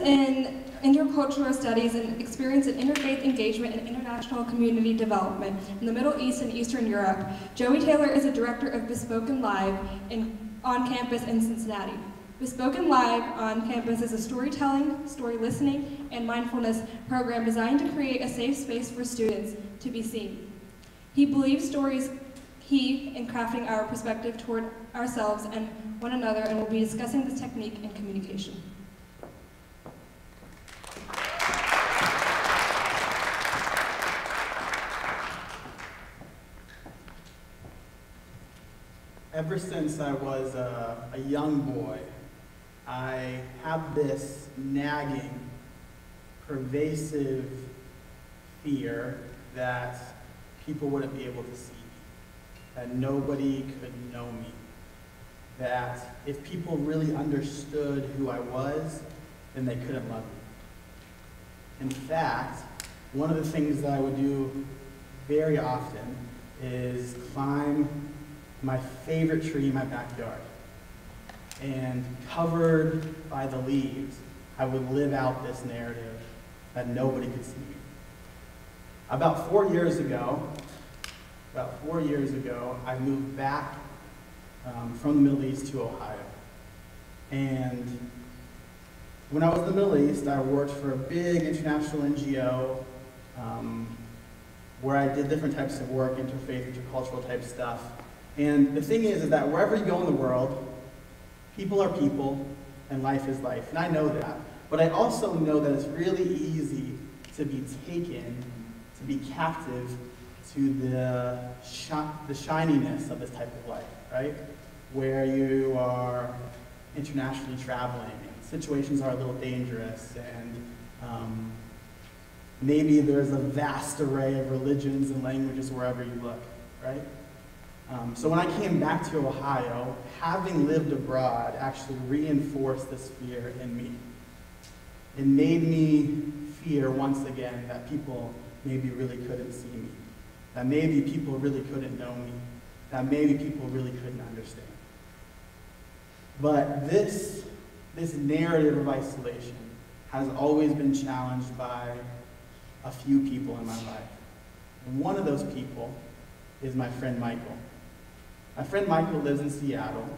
in intercultural studies and experience in interfaith engagement and international community development in the Middle East and Eastern Europe. Joey Taylor is a director of Bespoken Live on campus in Cincinnati. Bespoken Live on campus is a storytelling, story listening, and mindfulness program designed to create a safe space for students to be seen. He believes story is key in crafting our perspective toward ourselves and one another, and will be discussing this technique in communication. Ever since I was a young boy, I have this nagging, pervasive fear that people wouldn't be able to see me, that nobody could know me, that if people really understood who I was, then they couldn't love me. In fact, one of the things that I would do very often is climb my favorite tree in my backyard. And covered by the leaves, I would live out this narrative that nobody could see me. About 4 years ago, I moved back from the Middle East to Ohio. And when I was in the Middle East, I worked for a big international NGO where I did different types of work, interfaith, intercultural type stuff. And the thing is that wherever you go in the world, people are people, and life is life. And I know that. But I also know that it's really easy to be taken, to be captive to the shininess of this type of life, right? Where you are internationally traveling, and situations are a little dangerous, and maybe there's a vast array of religions and languages wherever you look, right? So when I came back to Ohio, having lived abroad actually reinforced this fear in me. It made me fear once again that people maybe really couldn't see me, that maybe people really couldn't know me, that maybe people really couldn't understand. But this narrative of isolation has always been challenged by a few people in my life. And one of those people is my friend Michael. My friend Michael lives in Seattle,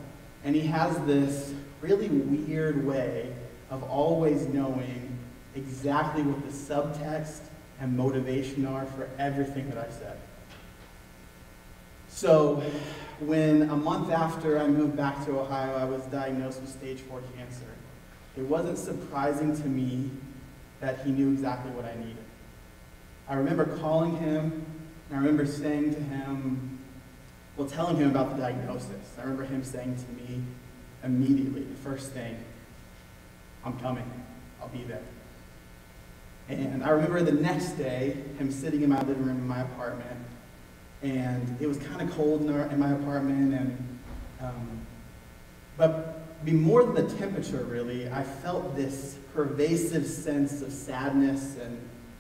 and he has this really weird way of always knowing exactly what the subtext and motivation are for everything that I said. So when a month after I moved back to Ohio, I was diagnosed with stage 4 cancer, it wasn't surprising to me that he knew exactly what I needed. I remember calling him, and I remember saying to him, telling him about the diagnosis. I remember him saying to me immediately, the first thing, "I'm coming, I'll be there." And I remember the next day, him sitting in my living room in my apartment, and it was kind of cold in my apartment, and but more than the temperature really, I felt this pervasive sense of sadness and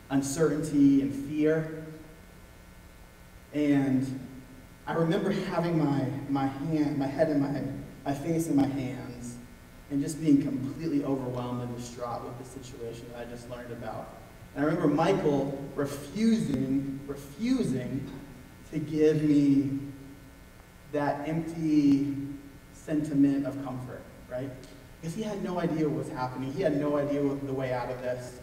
uncertainty and fear. And I remember having my head in my face in my hands, and just being completely overwhelmed and distraught with the situation that I just learned about. And I remember Michael refusing to give me that empty sentiment of comfort, right? Because he had no idea what was happening. He had no idea the way out of this.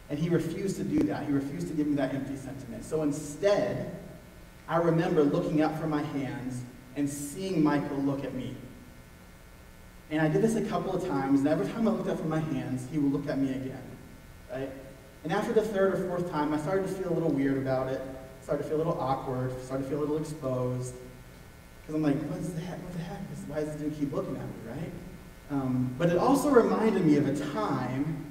And he refused to do that. He refused to give me that empty sentiment. So instead, I remember looking up from my hands and seeing Michael look at me. And I did this a couple of times, and every time I looked up from my hands, he would look at me again, right? And after the third or fourth time, I started to feel a little weird about it, started to feel a little awkward, started to feel a little exposed. Because I'm like, what the heck? Why is this dude keep looking at me, right? But it also reminded me of a time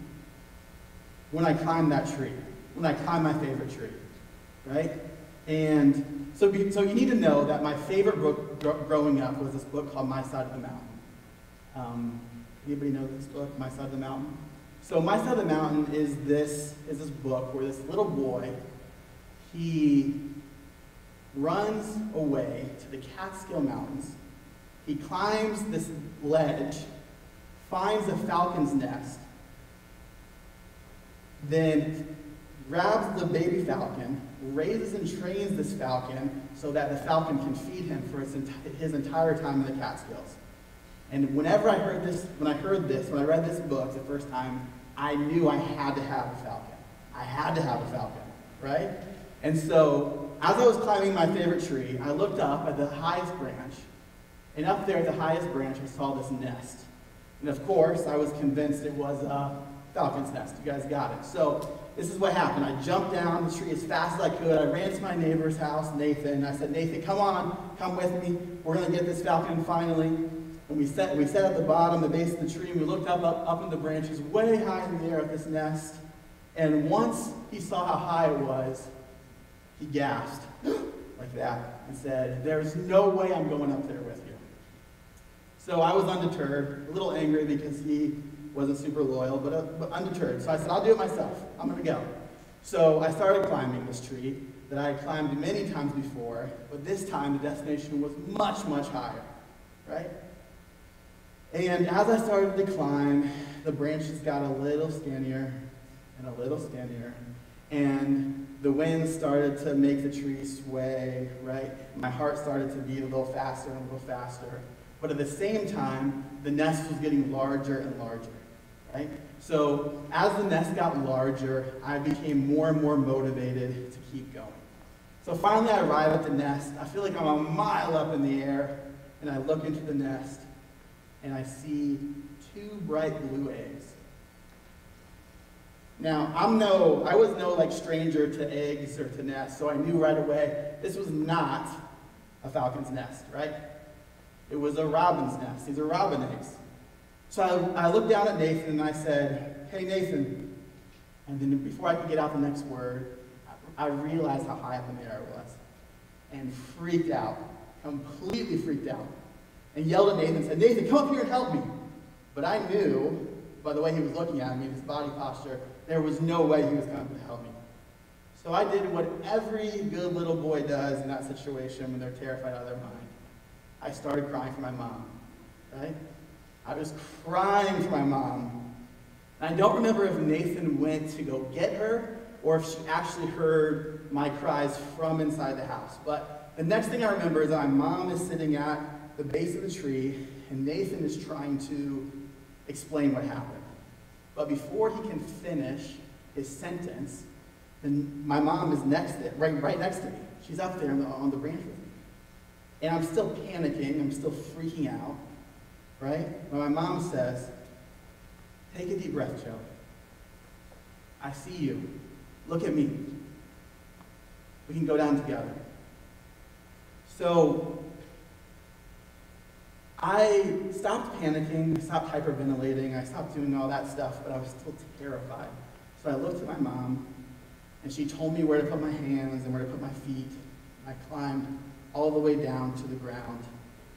when I climbed that tree, when I climbed my favorite tree, right? And so you need to know that my favorite book growing up was this book called My Side of the Mountain. Anybody know this book, My Side of the Mountain? So My Side of the Mountain is this book where this little boy, he runs away to the Catskill Mountains. He climbs this ledge, finds a falcon's nest, then grabs the baby falcon, raises and trains this falcon so that the falcon can feed him for his entire time in the Catskills. And whenever I heard this, when I read this book the first time, I knew I had to have a falcon. I had to have a falcon, right? And so, as I was climbing my favorite tree, I looked up at the highest branch, and up there at the highest branch, I saw this nest. And of course, I was convinced it was a falcon's nest. You guys got it. So, this is what happened. I jumped down the tree as fast as I could. I ran to my neighbor's house, Nathan, and I said, Nathan, come on, come with me. We're going to get this falcon finally. And we sat at the bottom, the base of the tree, and we looked up in the branches, way high in the air at this nest. And once he saw how high it was, he gasped like that and said, there's no way I'm going up there with you. So I was undeterred, a little angry because he wasn't super loyal, but undeterred. So I said, I'll do it myself. I'm going to go. So I started climbing this tree that I had climbed many times before, but this time the destination was much, much higher, right? And as I started to climb, the branches got a little skinnier and a little skinnier, and the wind started to make the tree sway, right? My heart started to beat a little faster and a little faster. But at the same time, the nest was getting larger and larger, right? So as the nest got larger, I became more and more motivated to keep going. So finally I arrive at the nest. I feel like I'm a mile up in the air, and I look into the nest, and I see 2 bright blue eggs. Now, I was no like stranger to eggs or to nests, so I knew right away this was not a falcon's nest, right? It was a robin's nest. These are robin eggs. So I looked down at Nathan and I said, hey Nathan, and then before I could get out the next word, I realized how high up in the air it was, and freaked out, completely freaked out, and yelled at Nathan and said, Nathan, come up here and help me. But I knew, by the way he was looking at me, his body posture, there was no way he was going to help me. So I did what every good little boy does in that situation when they're terrified out of their mind. I started crying for my mom, right? I was crying for my mom. And I don't remember if Nathan went to go get her or if she actually heard my cries from inside the house. But the next thing I remember is that my mom is sitting at the base of the tree, and Nathan is trying to explain what happened. But before he can finish his sentence, then my mom is right next to me. She's up there on the branch with me. And I'm still panicking, I'm still freaking out, right? But my mom says, take a deep breath, Joe. I see you. Look at me. We can go down together. So I stopped panicking, I stopped hyperventilating, I stopped doing all that stuff, but I was still terrified. So I looked at my mom, and she told me where to put my hands and where to put my feet. I climbed all the way down to the ground.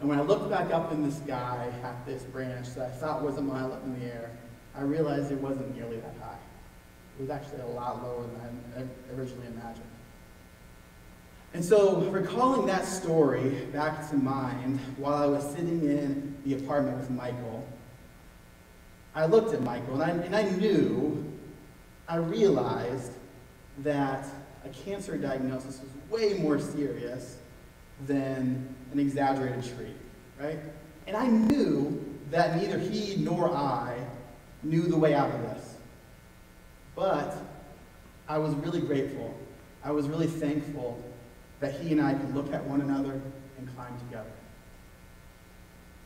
And when I looked back up in the sky at this branch that I thought was a mile up in the air, I realized it wasn't nearly that high. It was actually a lot lower than I originally imagined. And so, recalling that story back to mind while I was sitting in the apartment with Michael, I looked at Michael and I realized that a cancer diagnosis was way more serious than an exaggerated trait, right? And I knew that neither he nor I knew the way out of this. But I was really grateful. I was really thankful that he and I could look at one another and climb together.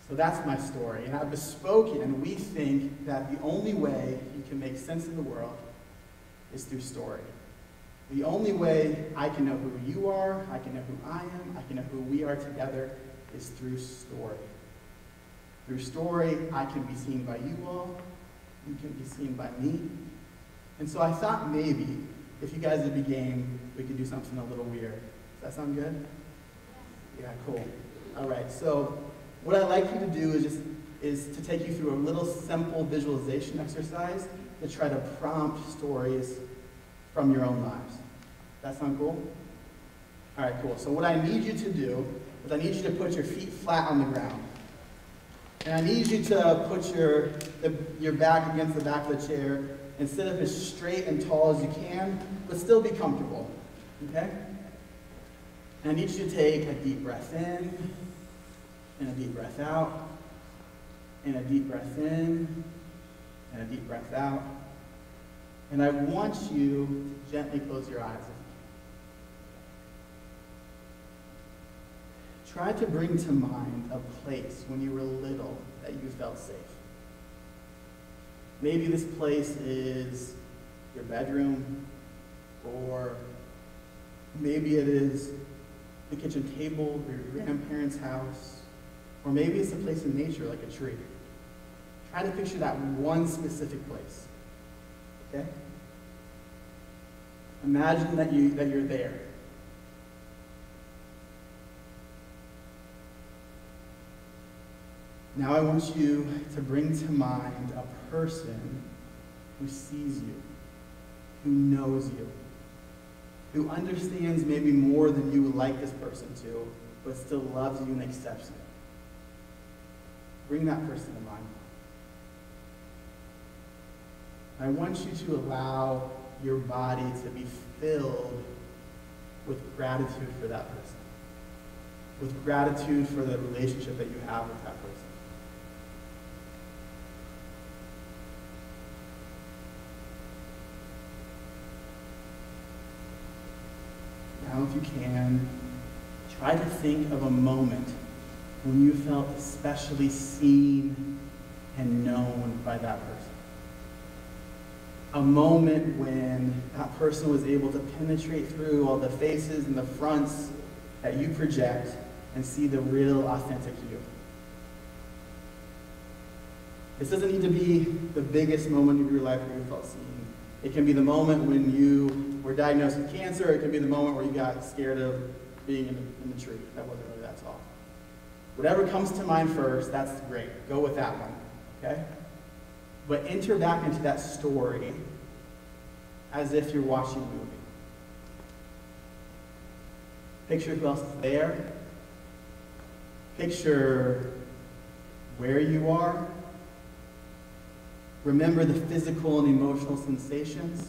So that's my story. And at Bespoken, we think that the only way you can make sense of the world is through story. The only way I can know who you are, I can know who I am, I can know who we are together, is through story. Through story, I can be seen by you all, you can be seen by me. And so I thought maybe, if you guys would be game, we could do something a little weird. Does that sound good? Yeah, cool. All right, so what I'd like you to do is to take you through a little simple visualization exercise to try to prompt stories from your own lives. That sound cool? All right, cool. So what I need you to do is I need you to put your feet flat on the ground. And I need you to put your back against the back of the chair, and sit up as straight and tall as you can, but still be comfortable, okay? And I need you to take a deep breath in, and a deep breath out, and a deep breath in, and a deep breath out. And I want you to gently close your eyes. Try to bring to mind a place when you were little that you felt safe. Maybe this place is your bedroom, or maybe it is the kitchen table or your grandparents' house, or maybe it's a place in nature like a tree. Try to picture that one specific place, okay? Imagine that you're there. Now I want you to bring to mind a person who sees you, who knows you, who understands maybe more than you would like this person to, but still loves you and accepts you. Bring that person to mind. I want you to allow your body to be filled with gratitude for that person, with gratitude for the relationship that you have with that person. Now, if you can, try to think of a moment when you felt especially seen and known by that person. A moment when that person was able to penetrate through all the faces and the fronts that you project and see the real, authentic you. This doesn't need to be the biggest moment of your life where you felt seen. It can be the moment when you were diagnosed with cancer. It can be the moment where you got scared of being in the tree. That wasn't really that tall. Whatever comes to mind first, that's great. Go with that one, okay? But enter back into that story as if you're watching a movie. Picture who else is there. Picture where you are. Remember the physical and emotional sensations.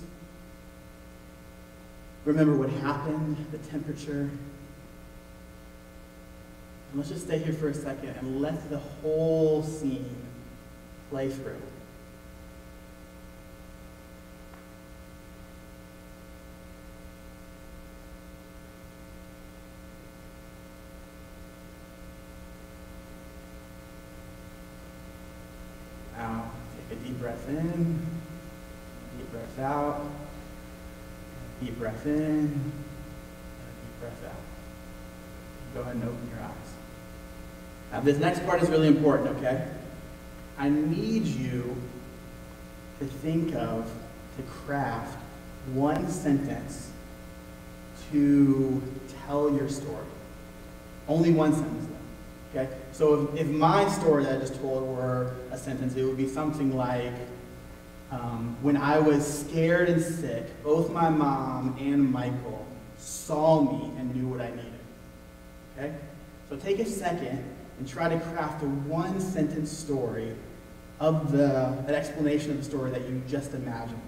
Remember what happened, the temperature. And let's just stay here for a second and let the whole scene play through. Now, take a deep breath in, deep breath out, deep breath in, and a deep breath out. Go ahead and open your eyes. Now, this next part is really important, okay? I need you to think of, to craft one sentence to tell your story. Only one sentence, though, okay? So if my story that I just told were a sentence, it would be something like, when I was scared and sick, both my mom and Michael saw me and knew what I needed, okay? So take a second and try to craft a one-sentence story of an explanation of the story that you just imagined,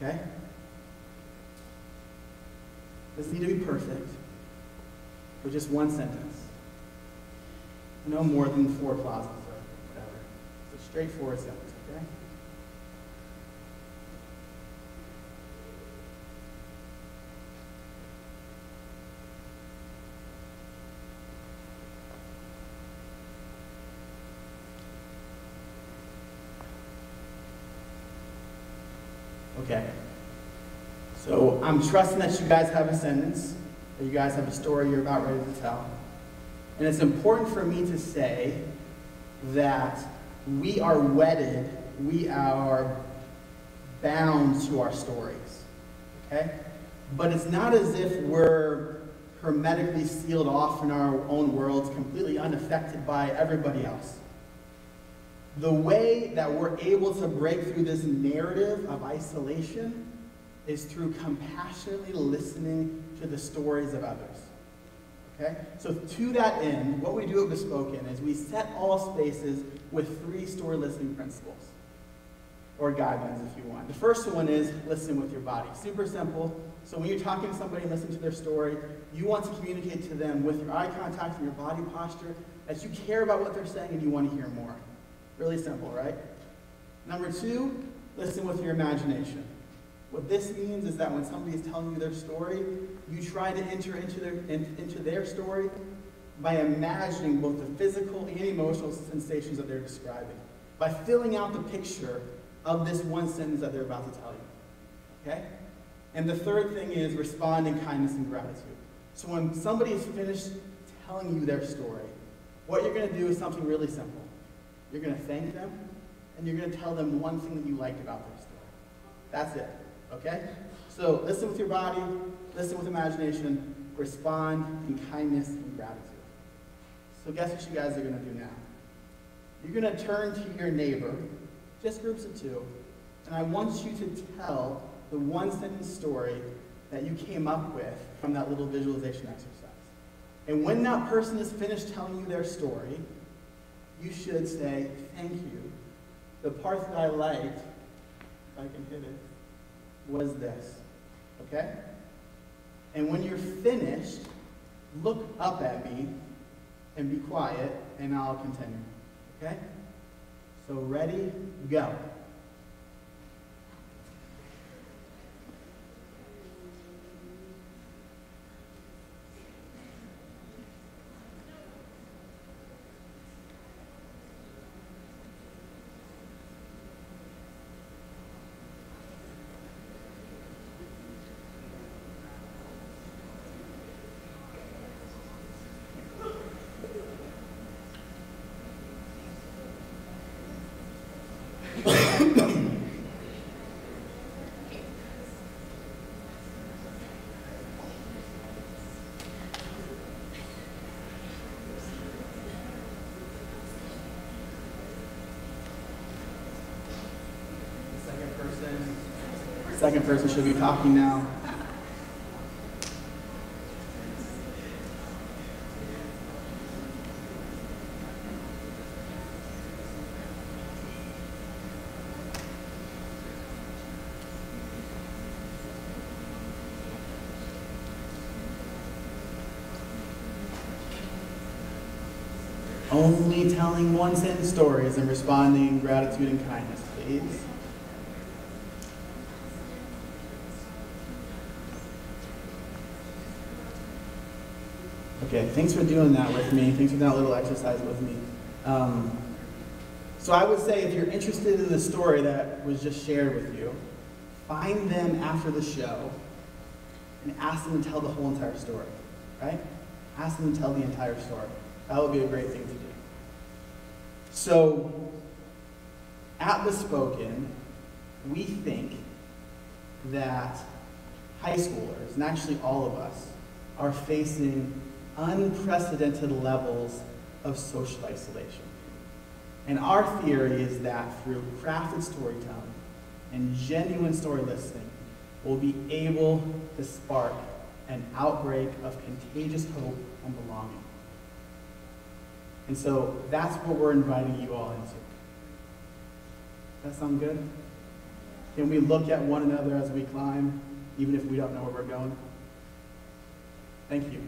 okay? Doesn't need to be perfect, but just one sentence. No more than 4 clauses or whatever. It's a straightforward sentence, okay? Okay, so I'm trusting that you guys have a sentence, that you guys have a story you're about ready to tell. And it's important for me to say that we are wedded, we are bound to our stories, okay? But it's not as if we're hermetically sealed off in our own worlds, completely unaffected by everybody else. The way that we're able to break through this narrative of isolation is through compassionately listening to the stories of others. Okay? So to that end, what we do at Bespoken is we set all spaces with 3 story listening principles. or guidelines if you want. The first one is listen with your body. Super simple. So when you're talking to somebody and listening to their story, you want to communicate to them with your eye contact and your body posture that you care about what they're saying and you want to hear more. Really simple, right? Number two, listen with your imagination. What this means is that when somebody is telling you their story, you try to enter into their story by imagining both the physical and emotional sensations that they're describing, by filling out the picture of this one sentence that they're about to tell you. Okay? And the third thing is respond in kindness and gratitude. So when somebody is finished telling you their story, what you're going to do is something really simple. You're going to thank them, and you're going to tell them one thing that you liked about their story. That's it. Okay? So listen with your body, listen with imagination, respond in kindness and gratitude. So guess what you guys are going to do now? You're going to turn to your neighbor, just groups of two, and I want you to tell the one sentence story that you came up with from that little visualization exercise. And when that person is finished telling you their story, you should say, thank you. The part that I liked, if I can hit it, was this. Okay? And when you're finished, look up at me and be quiet, and I'll continue. Okay? So ready, go. Second person should be talking now. Only telling one sentence stories and responding in gratitude and kindness, please. Okay, thanks for doing that with me. Thanks for that little exercise with me. So I would say if you're interested in the story that was just shared with you, find them after the show and ask them to tell the whole entire story, right? Ask them to tell the entire story. That would be a great thing to do. So, at Bespoken, we think that high schoolers, and actually all of us, are facing unprecedented levels of social isolation. And our theory is that through crafted storytelling and genuine story listening, we'll be able to spark an outbreak of contagious hope and belonging. And so that's what we're inviting you all into. That sound good? Can we look at one another as we climb, even if we don't know where we're going? Thank you.